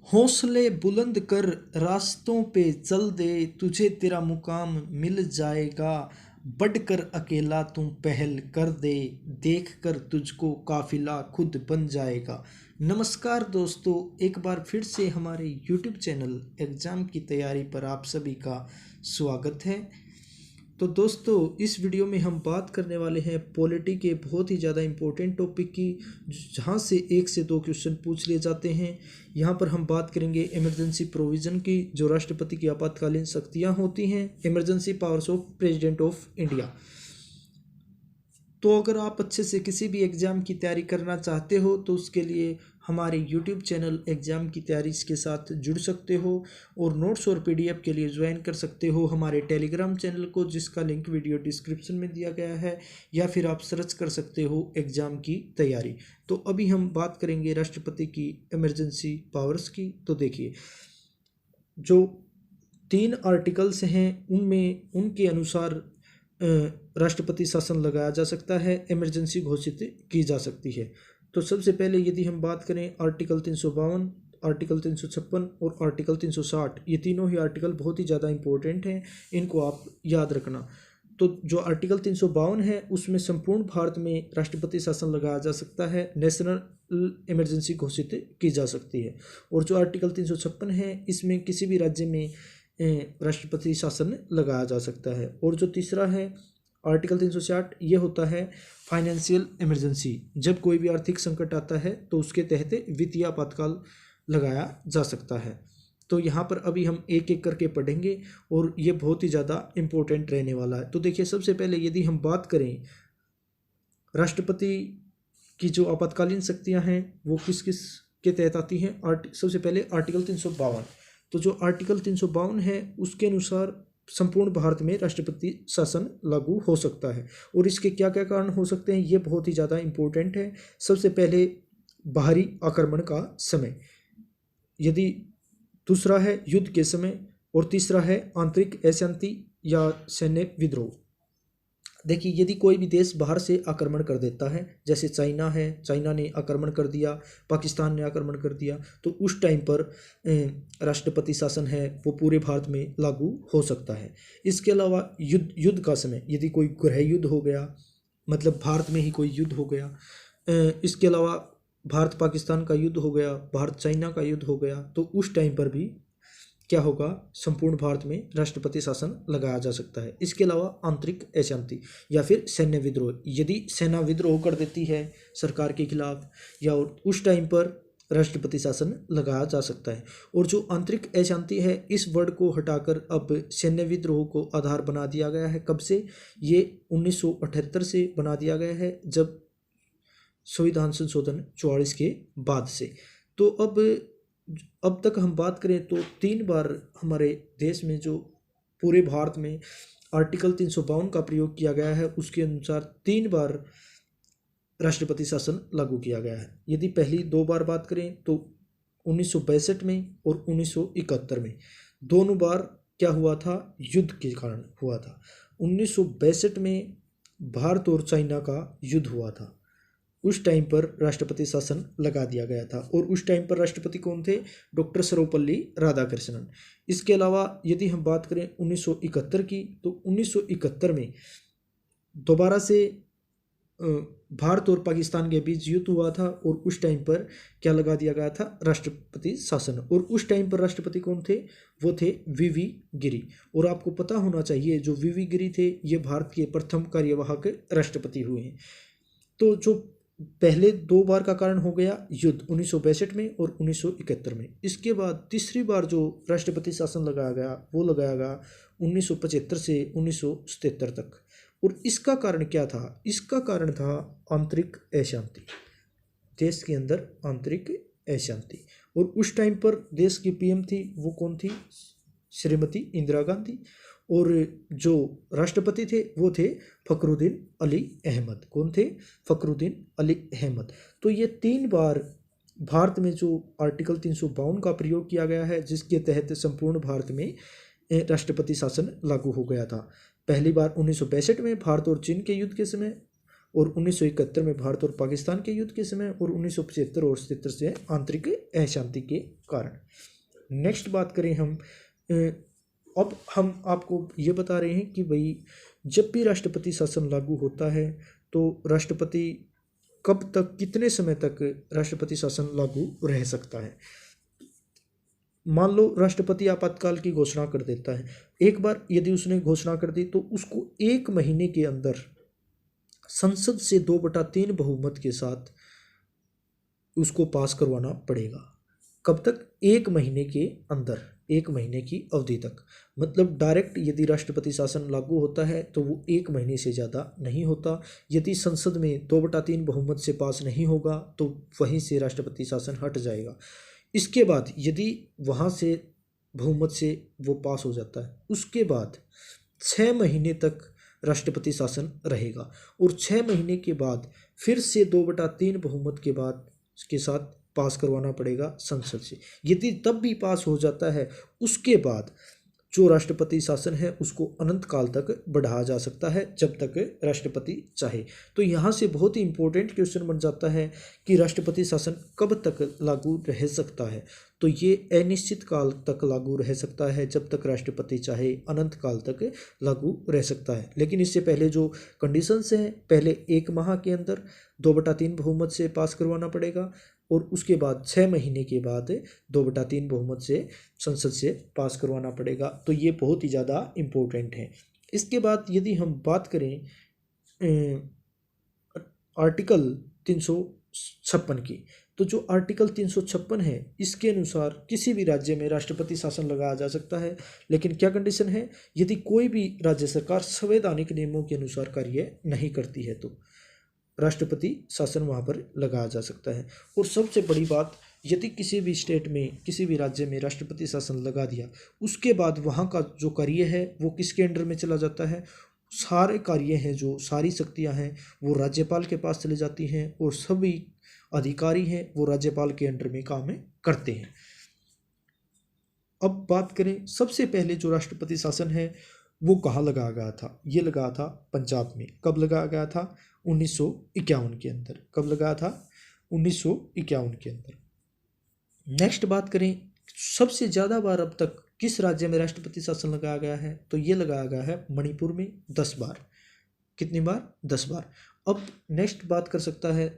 हौसले बुलंद कर, रास्तों पे चल दे, तुझे तेरा मुकाम मिल जाएगा। बढ़कर अकेला तुम पहल कर दे, देख कर तुझको काफिला खुद बन जाएगा। नमस्कार दोस्तों, एक बार फिर से हमारे YouTube चैनल एग्ज़ाम की तैयारी पर आप सभी का स्वागत है। तो दोस्तों, इस वीडियो में हम बात करने वाले हैं पॉलिटी के बहुत ही ज़्यादा इम्पोर्टेंट टॉपिक की, जहाँ से 1 से 2 क्वेश्चन पूछ लिए जाते हैं। यहाँ पर हम बात करेंगे इमरजेंसी प्रोविज़न की, जो राष्ट्रपति की आपातकालीन शक्तियाँ होती हैं, emergency powers of president of India. तो अगर आप अच्छे से किसी भी एग्ज़ाम की तैयारी करना चाहते हो तो उसके लिए हमारे YouTube चैनल एग्ज़ाम की तैयारी के साथ जुड़ सकते हो और नोट्स और PDF के लिए ज्वाइन कर सकते हो हमारे टेलीग्राम चैनल को, जिसका लिंक वीडियो डिस्क्रिप्शन में दिया गया है, या फिर आप सर्च कर सकते हो एग्ज़ाम की तैयारी। तो अभी हम बात करेंगे राष्ट्रपति की इमरजेंसी पावर्स की। तो देखिए, जो 3 आर्टिकल्स हैं उनमें उनके अनुसार राष्ट्रपति शासन लगाया जा सकता है, इमरजेंसी घोषित की जा सकती है। तो सबसे पहले यदि हम बात करें आर्टिकल 352, आर्टिकल 356 और आर्टिकल 360, ये तीनों ही आर्टिकल बहुत ही ज़्यादा इंपॉर्टेंट हैं, इनको आप याद रखना। तो जो आर्टिकल 352 है उसमें संपूर्ण भारत में राष्ट्रपति शासन लगाया जा सकता है, नेशनल इमरजेंसी घोषित की जा सकती है। और जो आर्टिकल 356 है इसमें किसी भी राज्य में राष्ट्रपति शासन लगाया जा सकता है। और जो तीसरा है आर्टिकल 360, ये होता है फाइनेंशियल इमरजेंसी, जब कोई भी आर्थिक संकट आता है तो उसके तहत वित्तीय आपातकाल लगाया जा सकता है। तो यहाँ पर अभी हम एक एक करके पढ़ेंगे और ये बहुत ही ज़्यादा इम्पोर्टेंट रहने वाला है। तो देखिए, सबसे पहले यदि हम बात करें राष्ट्रपति की जो आपातकालीन शक्तियाँ हैं वो किस किस के तहत आती हैं। सबसे पहले आर्टिकल 352। तो जो आर्टिकल 352 है उसके अनुसार संपूर्ण भारत में राष्ट्रपति शासन लागू हो सकता है। और इसके क्या क्या कारण हो सकते हैं ये बहुत ही ज़्यादा इम्पोर्टेंट है। सबसे पहले बाहरी आक्रमण का समय, यदि दूसरा है युद्ध के समय, और तीसरा है आंतरिक अशांति या सैन्य विद्रोह। देखिए, यदि कोई भी देश बाहर से आक्रमण कर देता है, जैसे चाइना है, चाइना ने आक्रमण कर दिया, पाकिस्तान ने आक्रमण कर दिया, तो उस टाइम पर राष्ट्रपति शासन है वो पूरे भारत में लागू हो सकता है। इसके अलावा युद्ध का समय, यदि कोई गृह युद्ध हो गया, मतलब भारत में ही कोई युद्ध हो गया, इसके अलावा भारत पाकिस्तान का युद्ध हो गया, भारत चाइना का युद्ध हो गया, तो उस टाइम पर भी क्या होगा, संपूर्ण भारत में राष्ट्रपति शासन लगाया जा सकता है। इसके अलावा आंतरिक अशांति या फिर सैन्य विद्रोह, यदि सेना विद्रोह कर देती है सरकार के खिलाफ, या उस टाइम पर राष्ट्रपति शासन लगाया जा सकता है। और जो आंतरिक अशांति है, इस वर्ड को हटाकर अब सैन्य विद्रोह को आधार बना दिया गया है। कब से? ये 1978 से बना दिया गया है, जब संविधान संशोधन 44 के बाद से। तो अब तक हम बात करें तो 3 बार हमारे देश में, जो पूरे भारत में आर्टिकल 352 का प्रयोग किया गया है, उसके अनुसार 3 बार राष्ट्रपति शासन लागू किया गया है। यदि पहली 2 बार बात करें तो 1962 में और 1971 में, दोनों बार क्या हुआ था, युद्ध के कारण हुआ था। 1962 में भारत और चाइना का युद्ध हुआ था, उस टाइम पर राष्ट्रपति शासन लगा दिया गया था। और उस टाइम पर राष्ट्रपति कौन थे? डॉक्टर सर्वपल्ली राधाकृष्णन। इसके अलावा यदि हम बात करें 1971 की, तो 1971 में दोबारा से भारत और पाकिस्तान के बीच युद्ध हुआ था, और उस टाइम पर क्या लगा दिया गया था, राष्ट्रपति शासन। और उस टाइम पर राष्ट्रपति कौन थे? वो थे वीवी गिरी। और आपको पता होना चाहिए, जो वीवी गिरी थे ये भारत के प्रथम कार्यवाहक राष्ट्रपति हुए हैं। तो जो पहले 2 बार का कारण हो गया युद्ध, 1962 में और 1971 में। इसके बाद तीसरी बार जो राष्ट्रपति शासन लगाया गया वो लगाया गया 1975 से 1977 तक। और इसका कारण क्या था? इसका कारण था आंतरिक अशांति, देश के अंदर आंतरिक अशांति। और उस टाइम पर देश की पीएम थी वो कौन थी? श्रीमती इंदिरा गांधी। और जो राष्ट्रपति थे वो थे फखरुद्दीन अली अहमद। कौन थे? फखरुद्दीन अली अहमद। तो ये 3 बार भारत में जो आर्टिकल 352 का प्रयोग किया गया है, जिसके तहत संपूर्ण भारत में राष्ट्रपति शासन लागू हो गया था। पहली बार 1962 में भारत और चीन के युद्ध के समय, और 1971 में भारत और पाकिस्तान के युद्ध के समय, और 1975 और 77 से आंतरिक अशांति के कारण। नेक्स्ट बात करें हम, अब हम आपको ये बता रहे हैं कि भाई जब भी राष्ट्रपति शासन लागू होता है तो राष्ट्रपति कब तक, कितने समय तक राष्ट्रपति शासन लागू रह सकता है। मान लो राष्ट्रपति आपातकाल की घोषणा कर देता है, एक बार यदि उसने घोषणा कर दी तो उसको 1 महीने के अंदर संसद से 2/3 बहुमत के साथ उसको पास करवाना पड़ेगा। कब तक? 1 महीने के अंदर, 1 महीने की अवधि तक। मतलब डायरेक्ट यदि राष्ट्रपति शासन लागू होता है तो वो 1 महीने से ज़्यादा नहीं होता। यदि संसद में 2/3 बहुमत से पास नहीं होगा तो वहीं से राष्ट्रपति शासन हट जाएगा। इसके बाद यदि वहाँ से बहुमत से वो पास हो जाता है, उसके बाद 6 महीने तक राष्ट्रपति शासन रहेगा, और 6 महीने के बाद फिर से 2/3 बहुमत के बाद के साथ पास करवाना पड़ेगा संसद से। यदि तब भी पास हो जाता है, उसके बाद जो राष्ट्रपति शासन है उसको अनंत काल तक बढ़ाया जा सकता है, जब तक राष्ट्रपति चाहे। तो यहाँ से बहुत ही इंपॉर्टेंट क्वेश्चन बन जाता है कि राष्ट्रपति शासन कब तक लागू रह सकता है। तो ये अनिश्चित काल तक लागू रह सकता है, जब तक राष्ट्रपति चाहे अनंत काल तक लागू रह सकता है। लेकिन इससे पहले जो कंडीशंस हैं, पहले 1 माह के अंदर 2/3 बहुमत से पास करवाना पड़ेगा, और उसके बाद 6 महीने के बाद 2/3 बहुमत से संसद से पास करवाना पड़ेगा। तो ये बहुत ही ज़्यादा इम्पोर्टेंट है। इसके बाद यदि हम बात करें आर्टिकल 356 की, तो जो आर्टिकल 356 है इसके अनुसार किसी भी राज्य में राष्ट्रपति शासन लगाया जा सकता है। लेकिन क्या कंडीशन है? यदि कोई भी राज्य सरकार संवैधानिक नियमों के अनुसार कार्य नहीं करती है तो राष्ट्रपति शासन वहाँ पर लगाया जा सकता है। और सबसे बड़ी बात, यदि किसी भी स्टेट में, किसी भी राज्य में राष्ट्रपति शासन लगा दिया, उसके बाद वहाँ का जो कार्य है वो किसके अंडर में चला जाता है? सारे कार्य हैं, जो सारी शक्तियाँ हैं वो राज्यपाल के पास चली जाती हैं, और सभी अधिकारी हैं वो राज्यपाल के अंडर में काम करते हैं। अब बात करें, सबसे पहले जो राष्ट्रपति शासन है वो कहाँ लगाया गया था? ये लगाया था पंजाब में। कब लगाया गया था? 1951 के अंदर। कब लगाया था? 1951 के अंदर। नेक्स्ट बात करें, सबसे ज़्यादा बार अब तक किस राज्य में राष्ट्रपति शासन लगाया गया है? तो ये लगाया गया है मणिपुर में 10 बार। कितनी बार? 10 बार। अब नेक्स्ट बात कर सकता है,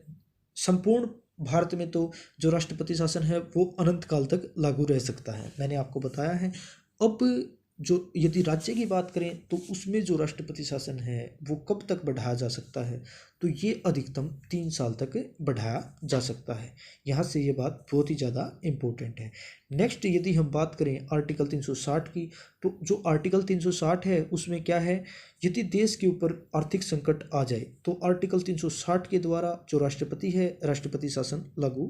संपूर्ण भारत में तो जो राष्ट्रपति शासन है वो अनंत काल तक लागू रह सकता है, मैंने आपको बताया है। अब जो यदि राज्य की बात करें तो उसमें जो राष्ट्रपति शासन है वो कब तक बढ़ाया जा सकता है? तो ये अधिकतम 3 साल तक बढ़ाया जा सकता है। यहाँ से ये बात बहुत ही ज़्यादा इम्पोर्टेंट है। नेक्स्ट यदि हम बात करें आर्टिकल 360 की, तो जो आर्टिकल 360 है उसमें क्या है? यदि देश के ऊपर आर्थिक संकट आ जाए तो आर्टिकल 360 के द्वारा जो राष्ट्रपति है, राष्ट्रपति शासन लागू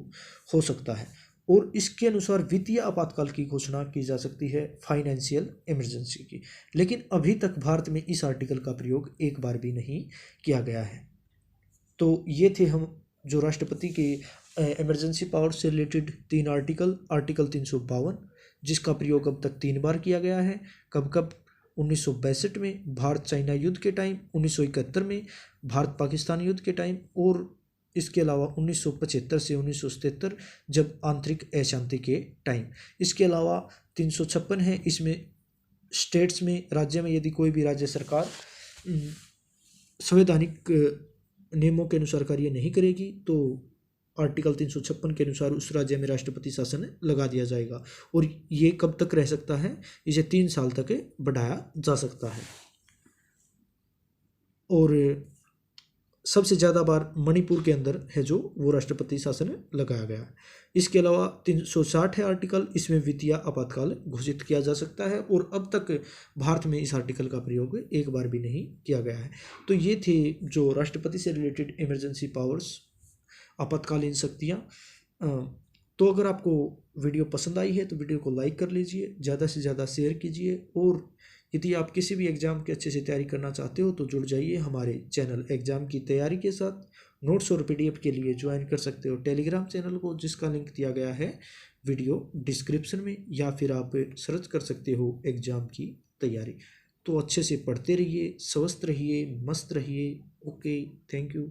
हो सकता है, और इसके अनुसार वित्तीय आपातकाल की घोषणा की जा सकती है, फाइनेंशियल इमरजेंसी की। लेकिन अभी तक भारत में इस आर्टिकल का प्रयोग एक बार भी नहीं किया गया है। तो ये थे हम जो राष्ट्रपति के इमरजेंसी पावर से रिलेटेड 3 आर्टिकल। आर्टिकल 352 जिसका प्रयोग अब तक 3 बार किया गया है। कब कब? 1962 में भारत चाइना युद्ध के टाइम, 1971 में भारत पाकिस्तान युद्ध के टाइम, और इसके अलावा 1975 से 1977 जब आंतरिक अशांति के टाइम। इसके अलावा 356 है, इसमें स्टेट्स में, राज्य में यदि कोई भी राज्य सरकार संवैधानिक नियमों के अनुसार कार्य नहीं करेगी तो आर्टिकल 356 के अनुसार उस राज्य में राष्ट्रपति शासन लगा दिया जाएगा। और ये कब तक रह सकता है? इसे 3 साल तक बढ़ाया जा सकता है। और सबसे ज़्यादा बार मणिपुर के अंदर है जो वो राष्ट्रपति शासन लगाया गया है। इसके अलावा 360 है आर्टिकल, इसमें वित्तीय आपातकाल घोषित किया जा सकता है, और अब तक भारत में इस आर्टिकल का प्रयोग एक बार भी नहीं किया गया है। तो ये थे जो राष्ट्रपति से रिलेटेड इमरजेंसी पावर्स, आपातकालीन शक्तियाँ। तो अगर आपको वीडियो पसंद आई है तो वीडियो को लाइक कर लीजिए, ज़्यादा से ज़्यादा शेयर कीजिए, और यदि आप किसी भी एग्ज़ाम के अच्छे से तैयारी करना चाहते हो तो जुड़ जाइए हमारे चैनल एग्ज़ाम की तैयारी के साथ। नोट्स और पीडीएफ के लिए ज्वाइन कर सकते हो टेलीग्राम चैनल को, जिसका लिंक दिया गया है वीडियो डिस्क्रिप्शन में, या फिर आप सर्च कर सकते हो एग्ज़ाम की तैयारी। तो अच्छे से पढ़ते रहिए, स्वस्थ रहिए, मस्त रहिए, ओके, थैंक यू।